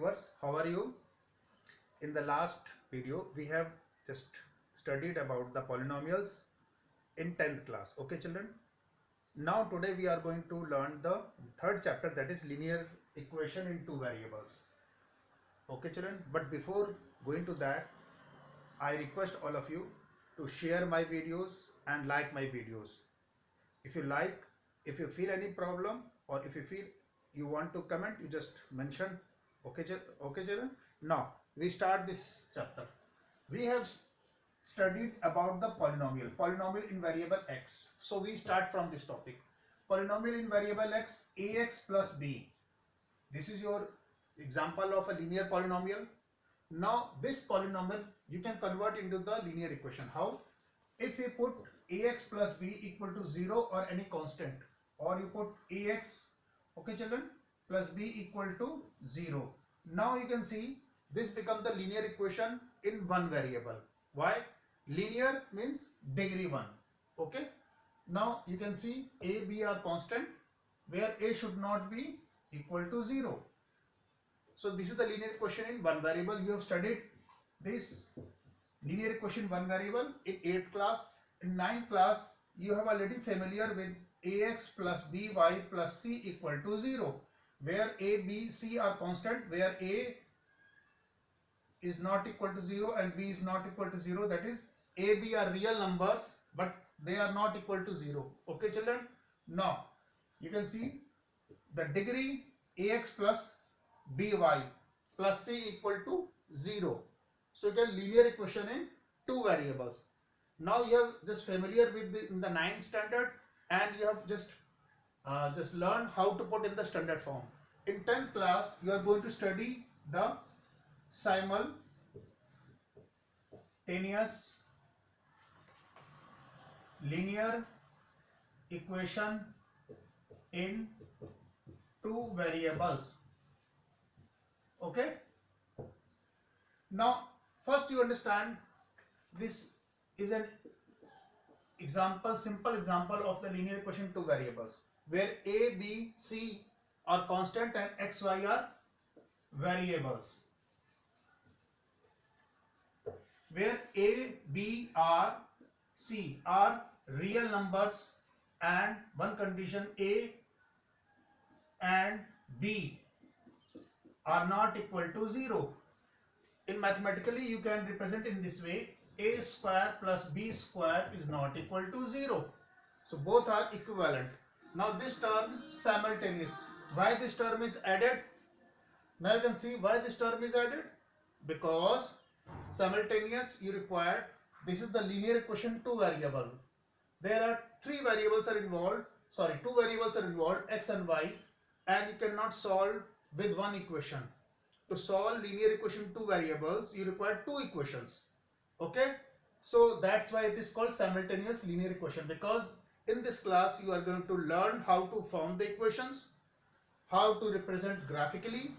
viewers, how are you? In the last video we have just studied about the polynomials in 10th class. Okay children, now today we are going to learn the third chapter, that is linear equation in two variables. Okay children, but before going to that, I request all of you to share my videos and like my videos. If you like, if you feel any problem, or if you feel you want to comment, you just mention. Okay children, now we start this chapter. We have studied about the polynomial in variable x. So we start from this topic. Polynomial in variable x, ax plus b. This is your example of a linear polynomial. Now this polynomial you can convert into the linear equation. How? If we put ax plus b equal to 0 or any constant, or you put ax, okay children, plus b equal to 0. Now you can see this becomes the linear equation in one variable. Why? Linear means degree 1. Okay. Now you can see a, b are constant, where a should not be equal to 0. So this is the linear equation in one variable. You have studied this linear equation one variable in 8th class. In 9th class you have already familiar with ax plus by plus c equal to 0, where a, b, c are constant, where a is not equal to 0 and b is not equal to 0. That is, a, b are real numbers but they are not equal to 0. Okay children, now you can see the degree ax plus by plus c equal to 0. So you get linear equation in two variables. Now you have just familiar with in the 9th standard, and you have just learned how to put in the standard form. In 10th class you are going to study the simultaneous linear equation in two variables. Okay. Now first you understand this is an example, simple example of the linear equation two variables, where a, b, c are constant and x, y are variables, where a, b, r, c are real numbers, and one condition, a and b are not equal to 0. In mathematically you can represent in this way: a square plus b square is not equal to 0. So both are equivalent. Now this term simultaneous, why this term is added? Now you can see why this term is added, because simultaneous you required, this is the linear equation two variable. There are two variables are involved, x and y, and you cannot solve with one equation. To solve linear equation two variables you require two equations. Okay, so that's why it is called simultaneous linear equation, because in this class you are going to learn how to form the equations, how to represent graphically,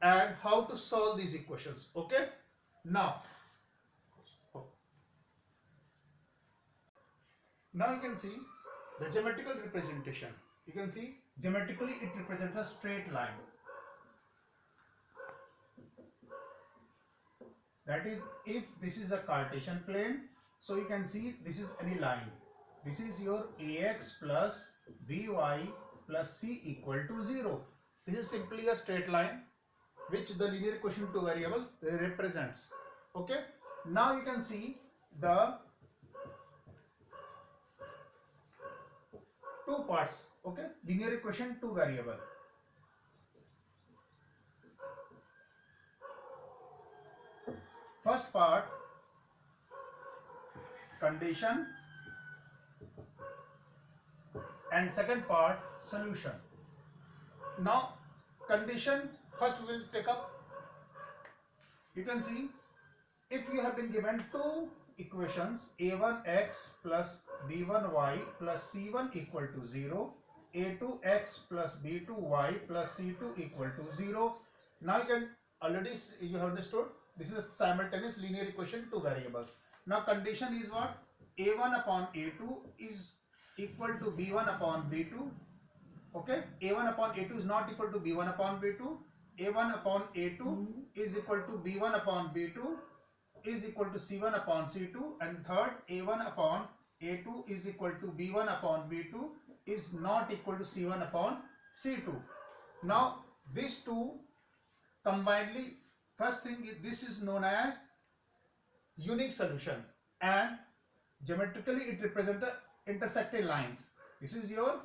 and how to solve these equations. Okay, now you can see the geometrical representation. You can see geometrically it represents a straight line. That is, if this is a Cartesian plane, so you can see this is any line. This is your ax plus by plus c equal to 0. This is simply a straight line which the linear equation two variable represents. Okay, now you can see the two parts. Okay, linear equation two variable. First part, condition, and second part, solution. Now condition first we will take up. You can see if you have been given two equations, a1x plus b1y plus c1 equal to 0, a2x plus b2y plus c2 equal to 0. Now you can already, you have understood, this is a simultaneous linear equation two variables. Now condition is what? a1 upon a2 is equal to b1 upon b2. Okay, a1 upon a2 is not equal to b1 upon b2. A1 upon A2 is equal to B1 upon B2 is equal to C1 upon C2, and third, A1 upon A2 is equal to B1 upon B2 is not equal to C1 upon C2. Now these two combinedly, first thing is this is known as unique solution, and geometrically it represents the intersecting lines. This is your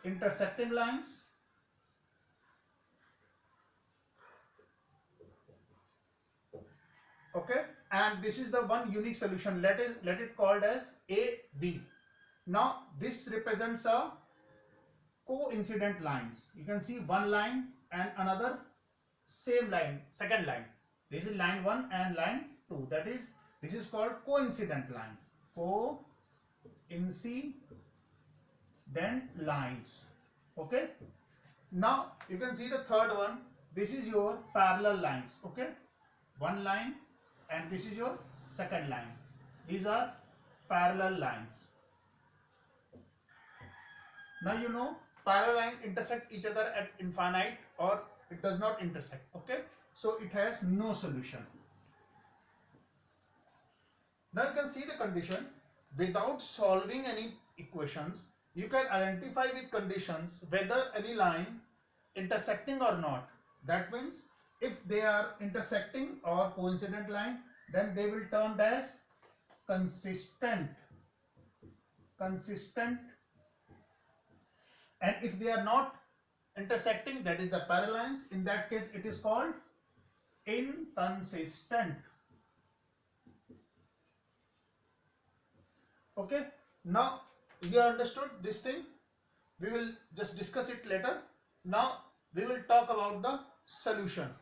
intersecting lines. Okay, and this is the one unique solution. Let it called as AB. Now this represents a coincident lines. You can see one line and another same line, second line. This is line 1 and line 2. That is, this is called coincident line. Coincident lines. Okay. Now you can see the third one. This is your parallel lines. Okay, one line and this is your second line. These are parallel lines. Now you know parallel lines intersect each other at infinite, or it does not intersect. Okay, so it has no solution. Now you can see the condition. Without solving any equations, you can identify with conditions whether any line intersecting or not. That means if they are intersecting or coincident line, then they will termed as consistent. And if they are not intersecting, that is the parallel lines, in that case it is called inconsistent. Okay, now you understood this thing. We will just discuss it later. Now we will talk about the solution.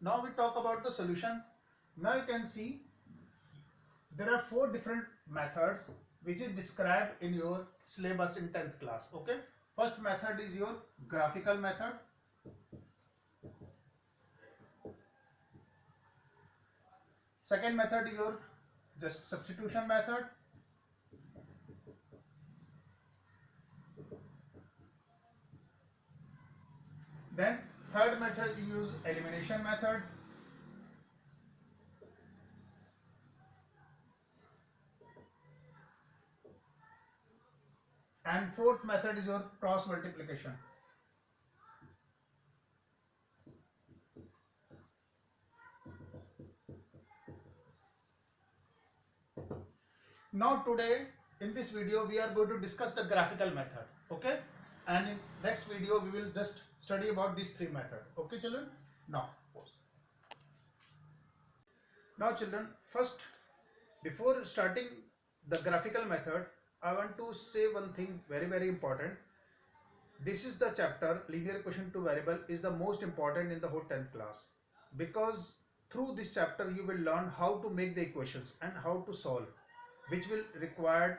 Now we talk about the solution. Now you can see there are 4 different methods which is described in your syllabus in 10th class. Okay, first method is your graphical method. Second method is your just substitution method. Then third method you use elimination method. And fourth method is your cross multiplication. Now today in this video we are going to discuss the graphical method. Okay, and in next video we will just study about these 3 methods. Okay children, now children, first before starting the graphical method, I want to say one thing very important. This is the chapter linear equation to variable is the most important in the whole 10th class, because through this chapter you will learn how to make the equations and how to solve, which will required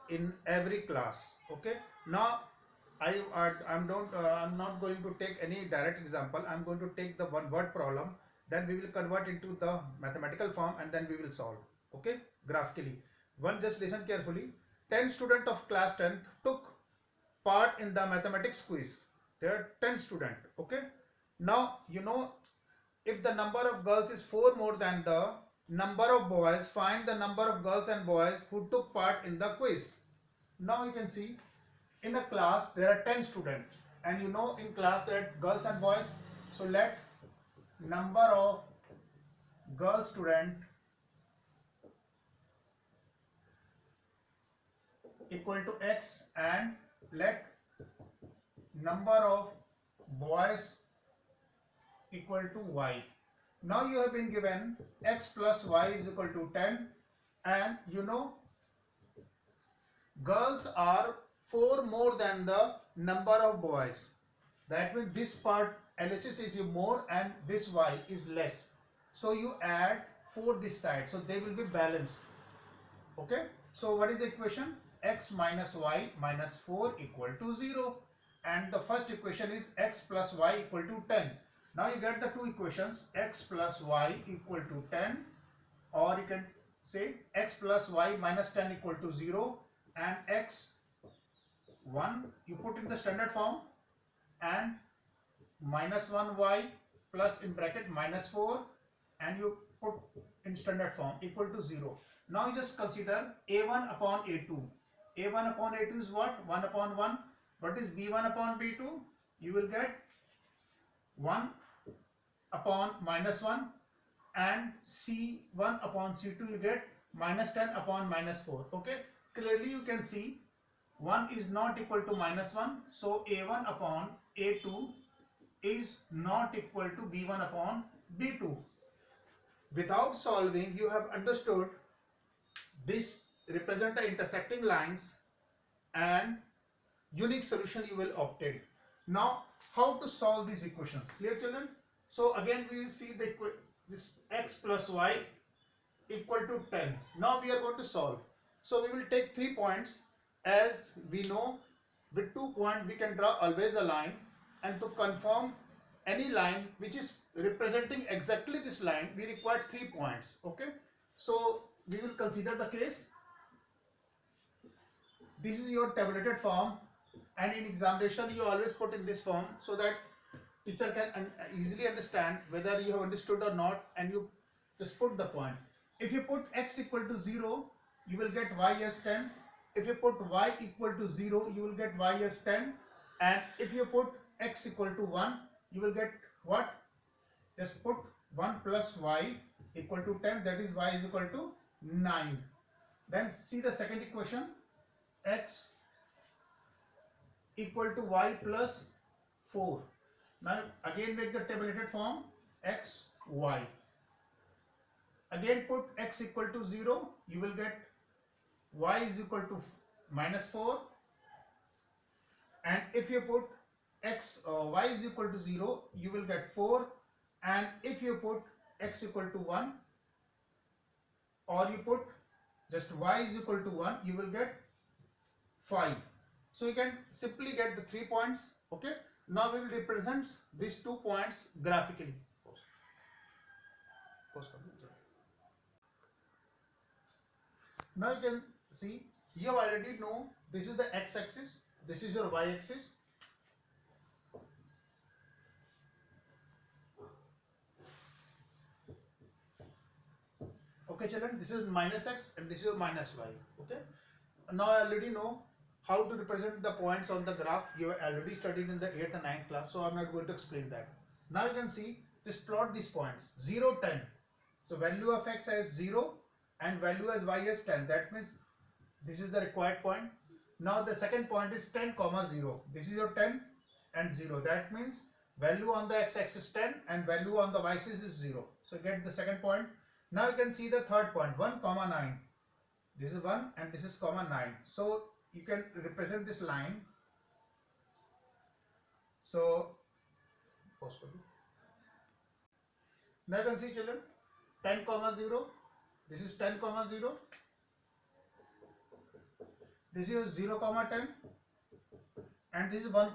in every class. Okay, now I'm not going to take any direct example. I'm going to take the one word problem, then we will convert into the mathematical form and then we will solve. Okay, graphically. One, just listen carefully. 10 students of class 10th took part in the mathematics quiz. There are 10 students. Okay, now you know, if the number of girls is 4 more than the number of boys, find the number of girls and boys who took part in the quiz. Now you can see in a class there are 10 students, and you know in class there are girls and boys. So let number of girl student equal to x, and let number of boys equal to y. Now you have been given x plus y is equal to 10, and you know girls are 4 more than the number of boys. That means this part LHS is more and this y is less. So you add 4 this side, so they will be balanced. Okay, so what is the equation? X minus y minus 4 equal to 0, and the first equation is x plus y equal to 10. Now you get the 2 equations, x plus y equal to 10, or you can say x plus y minus 10 equal to 0, and x 1 you put in the standard form, and minus 1y plus in bracket minus 4, and you put in standard form equal to 0. Now you just consider a1 upon a2. a1 upon a2 is what? 1 upon 1. What is b1 upon b2? You will get 1 upon minus 1, and c1 upon c2 you get minus 10 upon minus 4. Okay, clearly you can see 1 is not equal to minus 1, so a1 upon a2 is not equal to b1 upon b2. Without solving, you have understood this represent the intersecting lines, and unique solution you will obtain. Now, how to solve these equations? Clear, children? So again we will see this x plus y equal to 10. Now we are going to solve. So we will take 3 points. As we know, with 2 points we can draw always a line, and to confirm any line which is representing exactly this line, we require 3 points. Okay, so we will consider the case. This is your tabulated form, and in examination you always put in this form so that teacher can easily understand whether you have understood or not, and you just put the points. If you put x equal to 0, you will get y as 10. If you put y equal to 0, you will get y as 10. And if you put x equal to 1, you will get what? Just put 1 plus y equal to 10, that is y is equal to 9. Then see the second equation, x equal to y plus 4. Now again make the tabulated form x, y. Again put x equal to 0, you will get y is equal to minus 4. And if you put y is equal to 0, you will get 4. And if you put x equal to 1, or you put just y is equal to 1, you will get 5. So you can simply get the 3 points. Okay, now we will represent these 2 points graphically. Now you can see, you already know this is the x-axis, this is your y-axis. Okay children, this is minus x and this is your minus y. Okay, now I already know how to represent the points on the graph. You have already studied in the 8th and 9th class, so I'm not going to explain that. Now you can see, just plot these points 0, 10. So value of x as 0 and value as y as 10. That means this is the required point. Now the second point is 10, 0. This is your 10 and 0. That means value on the x-axis 10 and value on the y-axis is 0. So get the second point. Now you can see the third point, 1, 9. This is 1 and this is 9. So you can represent this line. So now you can see children, 10, 0. This is 10, 0. This is 0, 10. And this is 1,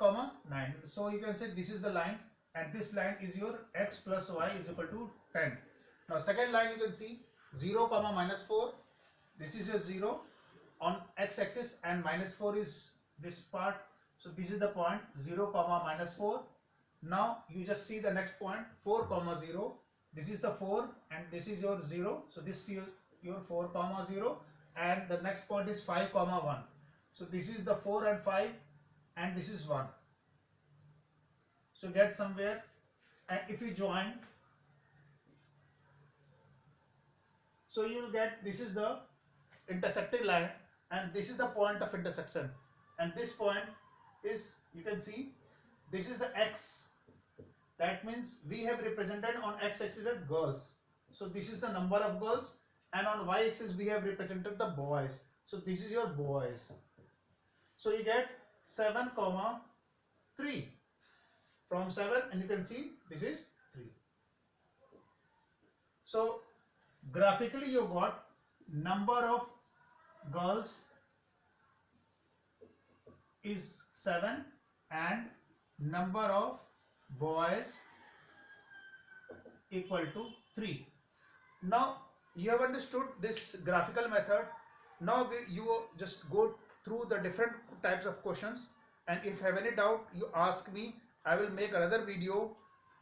9. So you can say this is the line, and this line is your x plus y is equal to 10. Now second line you can see 0, minus 4. This is your 0 on x-axis, and minus 4 is this part. So this is the point 0, minus 4. Now you just see the next point 4, 0. This is the 4 and this is your 0. So this is your 4, 0, and the next point is 5, 1. So this is the 4 and 5, and this is 1. So get somewhere, and if you join, so you will get this is the intersecting line, and this is the point of intersection, and this point is, you can see, this is the x. That means we have represented on x-axis as girls. So this is the number of girls, and on y-axis we have represented the boys. So this is your boys. So you get 7, 3 from 7, and you can see this is 3. So graphically you got number of girls is 7 and number of boys equal to 3. Now you have understood this graphical method. Now you just go through the different types of questions, and if you have any doubt you ask me. I will make another video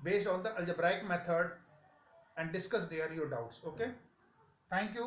based on the algebraic method and discuss there your doubts. Okay, thank you.